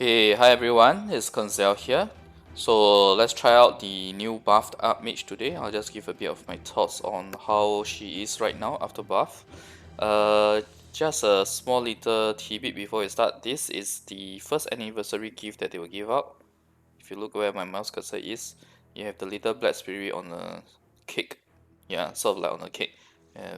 Okay, hi everyone, it's Koinzell here. So let's try out the new buffed Archmage today. I'll just give a bit of my thoughts on how she is right now after buff. Just a small little tidbit before we start. This is the first anniversary gift that they will give out. If you look where my mouse cursor is, you have the little black spirit on a cake. Yeah, sort of like on a cake.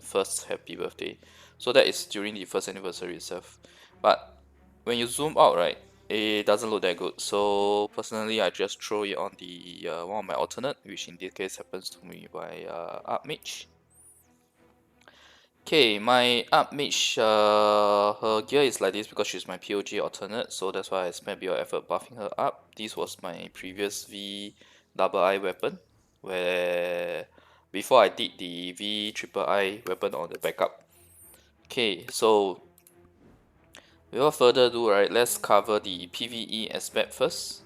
First happy birthday. So that is during the first anniversary itself. But when you zoom out, right, it doesn't look that good. So personally, I just throw it on the one of my alternate, which in this case happens to me by Archmage. Okay, my Archmage, her gear is like this because she's my POG alternate, so that's why I spent a bit of effort buffing her up. This was my previous V double I weapon, where before I did the V triple I weapon on the backup. Okay, so without further ado, right, let's cover the PvE aspect first.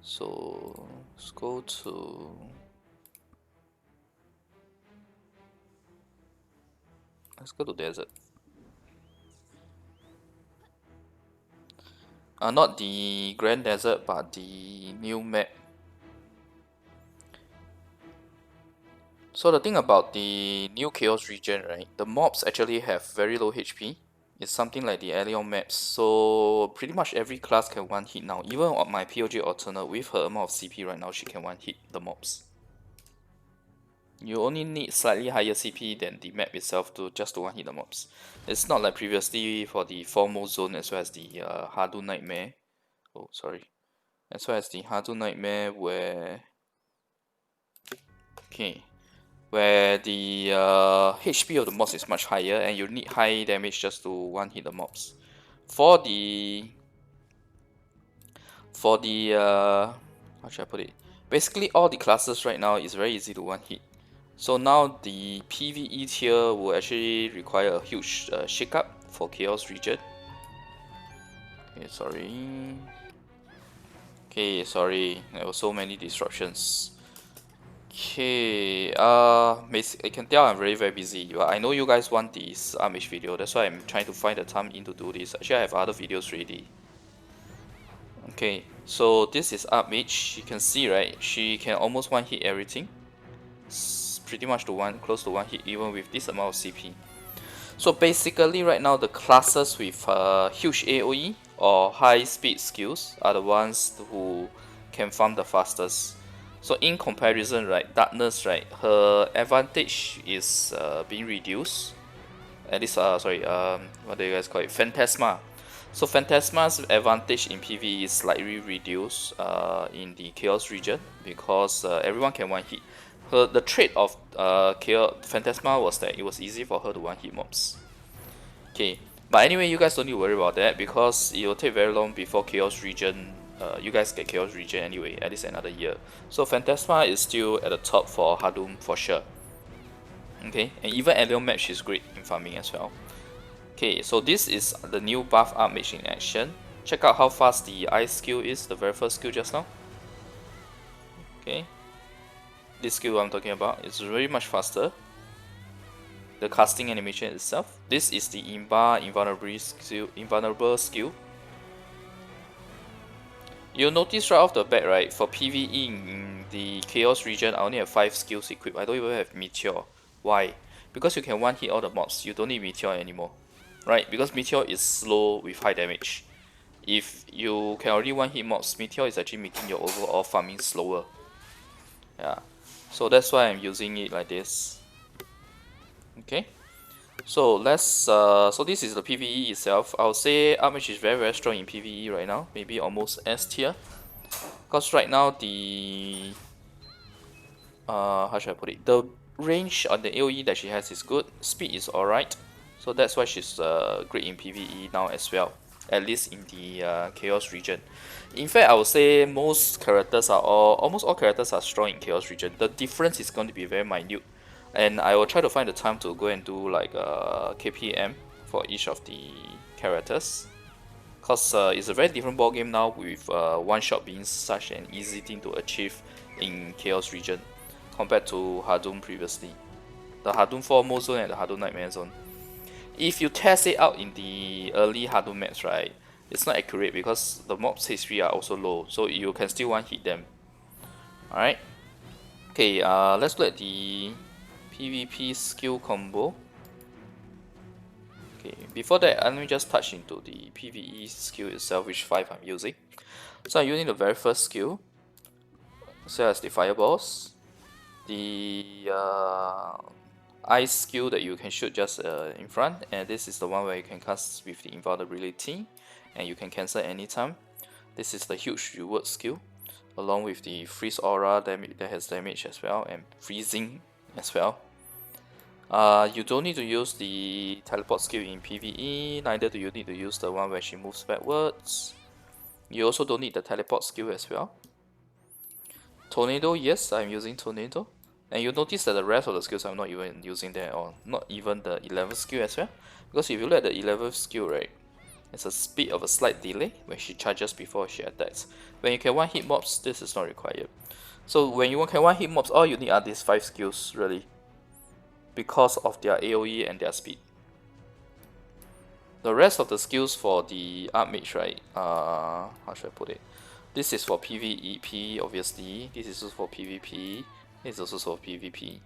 So let's go to desert. Not the Grand Desert, but the new map. So the thing about the new Chaos region, right? The mobs actually have very low HP. It's something like the Alien maps. So pretty much every class can one hit now. Even on my POG alternate with her amount of CP right now, she can one hit the mobs. You only need slightly higher CP than the map itself to just to one hit the mobs. It's not like previously for the foremost zone as well as the Hardu Nightmare. Oh, sorry. As well as the Hardu Nightmare where where the HP of the mobs is much higher and you need high damage just to one hit the mobs. For the how should I put it? Basically all the classes right now is very easy to one hit. So now the PvE tier will actually require a huge shakeup for Chaos region. Okay, sorry. Okay, sorry. There were so many disruptions. Okay, I can tell I'm very busy, but I know you guys want this Archmage video, that's why I'm trying to find the time in to do this. Actually, I have other videos ready. Okay, so this is Archmage. You can see, right? She can almost one hit everything. It's pretty much close to one hit, even with this amount of CP. So basically, right now the classes with huge AOE or high speed skills are the ones who can farm the fastest. So in comparison, right, Darkness, right, her advantage is being reduced. At least, what do you guys call it? Phantasma. So Phantasma's advantage in PvE is slightly reduced in the Chaos region because everyone can one hit. The trait of Phantasma was that it was easy for her to one hit mobs. Okay, but anyway, you guys don't need to worry about that because it will take very long before Chaos region. You guys get Chaos region anyway, at least another year. So Phantasma is still at the top for Hadum for sure. Okay, and even Alien Match is great in farming as well. Okay, so this is the new buff Archmage in action. Check out how fast the ice skill is, the very first skill just now. Okay, this skill I'm talking about is very much faster. The casting animation itself. This is the invulnerable skill. You'll notice right off the bat, right, for PvE in the Chaos region, I only have 5 skills equipped. I don't even have Meteor. Why? Because you can one hit all the mobs. You don't need Meteor anymore. Right? Because Meteor is slow with high damage. If you can already one hit mobs, Meteor is actually making your overall farming slower. Yeah. So that's why I'm using it like this. Okay. So let's so this is the PvE itself. I'll say Archmage is very strong in PvE right now, maybe almost S tier. Because right now the how should I put it? The range on the AoE that she has is good. Speed is alright. So that's why she's great in PvE now as well. At least in the Chaos region. In fact, I would say almost all characters are strong in Chaos region. The difference is going to be very minute. And I will try to find the time to go and do like KPM for each of the characters. Cause it's a very different ball game now with one shot being such an easy thing to achieve in Chaos region compared to Hadum previously. The Hadum Foremost Zone and the Hadum Nightmare Zone. If you test it out in the early Hadum maps, right, it's not accurate because the mobs HP are also low, so you can still one hit them. Alright. Okay, let's look at the PvP skill combo. Okay, before that, let me just touch into the PvE skill itself, which 5 I'm using. So I'm using the very first skill, so as the fireballs, the ice skill that you can shoot just in front, and this is the one where you can cast with the invulnerability, and you can cancel anytime. This is the huge reward skill, along with the freeze aura that has damage as well, and freezing as well. You don't need to use the teleport skill in PvE, neither do you need to use the one where she moves backwards. You also don't need the teleport skill as well. Tornado, yes, I'm using Tornado. And you'll notice that the rest of the skills I'm not even using there, or not even the 11th skill as well. Because if you look at the 11th skill, right, it's a speed of a slight delay when she charges before she attacks. When you can one hit mobs, this is not required. So when you can one hit mobs, all you need are these 5 skills, really, because of their AoE and their speed. The rest of the skills for the Archmage, right, how should I put it? This is for PvP, obviously. This is also for PvP. This is also for PvP.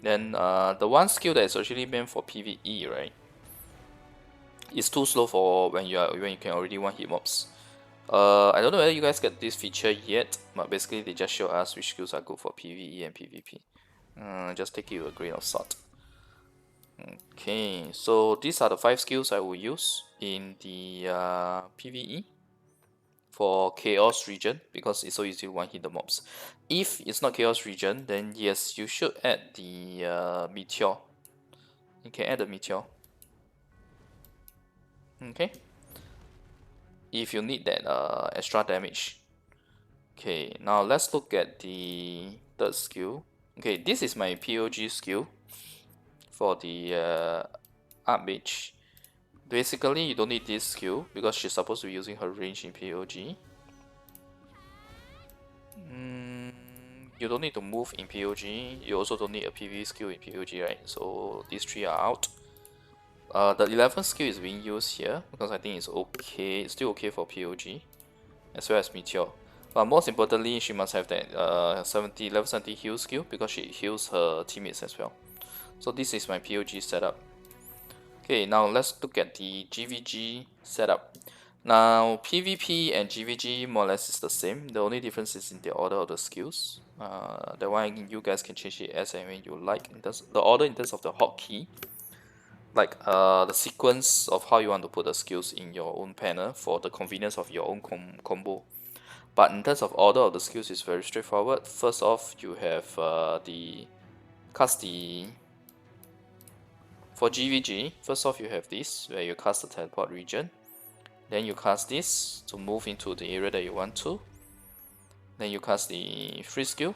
Then the one skill that is actually meant for PvE, right, is too slow for when you can already one hit mobs. I don't know whether you guys get this feature yet, but basically they just show us which skills are good for PvE and PvP. Just take it with a grain of salt. Okay, so these are the 5 skills I will use in the PvE for Chaos region, because it's so easy to one hit the mobs. If it's not Chaos region, then yes, you should add the Meteor. You can add the Meteor. Okay. If you need that extra damage. Okay, now let's look at the third skill. Okay, this is my POG skill for the Archmage. Basically, you don't need this skill because she's supposed to be using her range in POG. You don't need to move in POG. You also don't need a PV skill in POG, right? So these 3 are out. The 11th skill is being used here because I think it's okay. It's still okay for POG, as well as Meteor. But most importantly, she must have that level 70 heal skill because she heals her teammates as well. So this is my POG setup. Okay, now let's look at the GVG setup. Now PvP and GVG more or less is the same. The only difference is in the order of the skills. That one you guys can change it as and when you like. In terms the order in terms of the hotkey, like the sequence of how you want to put the skills in your own panel for the convenience of your own combo. But in terms of order of the skills, is very straightforward. First off, you have for GVG. First off, you have this where you cast the teleport region. Then you cast this to move into the area that you want to. Then you cast the free skill.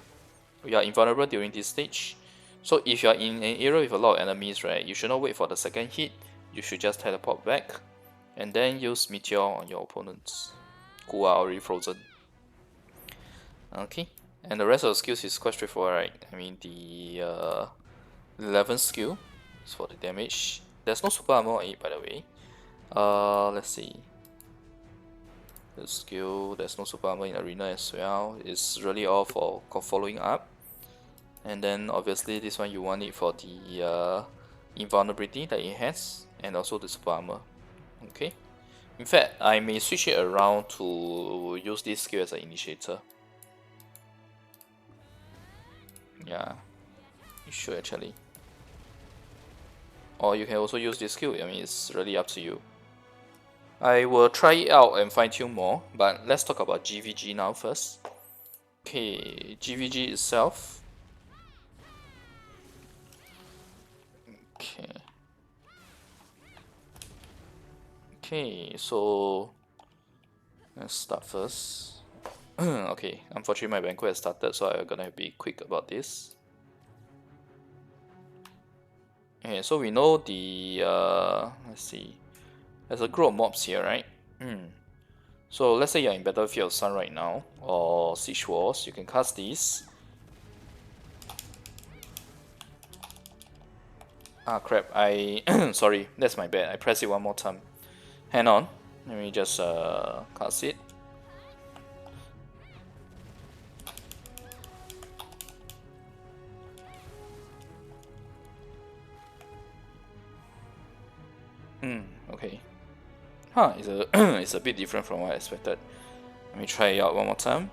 You are invulnerable during this stage. So if you are in an area with a lot of enemies, right, you should not wait for the second hit. You should just teleport back and then use Meteor on your opponents who are already frozen. Okay, and the rest of the skills is quite straightforward, right? I mean, the 11th skill is for the damage. There's no super armor on it, by the way. Let's see. The skill, there's no super armor in arena as well. It's really all for following up. And then obviously this one you want it for the invulnerability that it has, and also the super armor. Okay. In fact, I may switch it around to use this skill as an initiator. Yeah, you should actually. Or you can also use this skill. I mean, it's really up to you. I will try it out and fine tune more, but let's talk about GVG now first. Okay, GVG itself. Okay, so let's start first. Okay, unfortunately my banquet has started, so I'm gonna be quick about this. Okay, so we know the let's see, there's a group of mobs here, right? So let's say you're in Battlefield of Sun right now, or Siege Wars, you can cast these. Ah crap, I sorry, that's my bad. I pressed it one more time. Hang on. Let me just cast it. Okay. Huh, it's a it's a bit different from what I expected. Let me try it out one more time.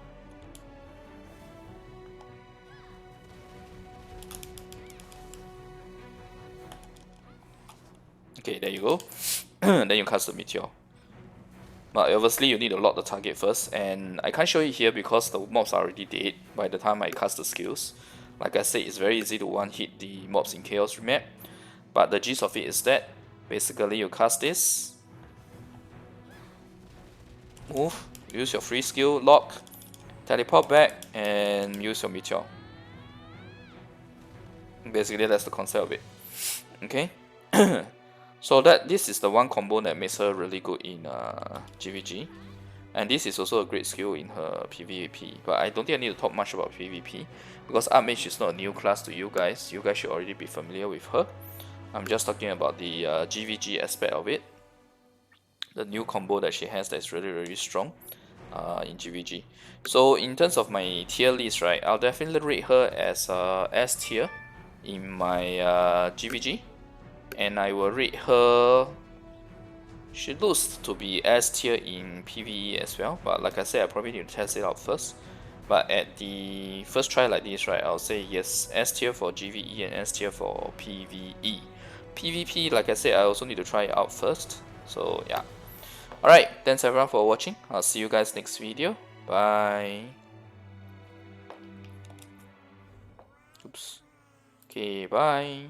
Okay, there you go. Then you cast the meteor. But obviously you need to lock the target first, and I can't show it here because the mobs are already dead by the time I cast the skills. Like I said, it's very easy to one-hit the mobs in Chaos Remap, but the gist of it is that basically you cast this, move, use your free skill, lock, teleport back, and use your meteor. Basically that's the concept of it. Okay. So this is the one combo that makes her really good in GVG. And this is also a great skill in her PvP, but I don't think I need to talk much about PvP, because Archmage is not a new class to you guys. You guys should already be familiar with her. I'm just talking about the GVG aspect of it. The new combo that she has that's really, really strong in GVG. So in terms of my tier list, right, I'll definitely rate her as S tier in my GVG. And I will rate her... She looks to be S tier in PvE as well, but like I said, I probably need to test it out first. But at the first try like this, right, I'll say yes, S tier for GvE and S tier for PvE. PvP, like I said, I also need to try it out first. So yeah. Alright, thanks everyone for watching. I'll see you guys next video. Bye. Oops. Okay, bye.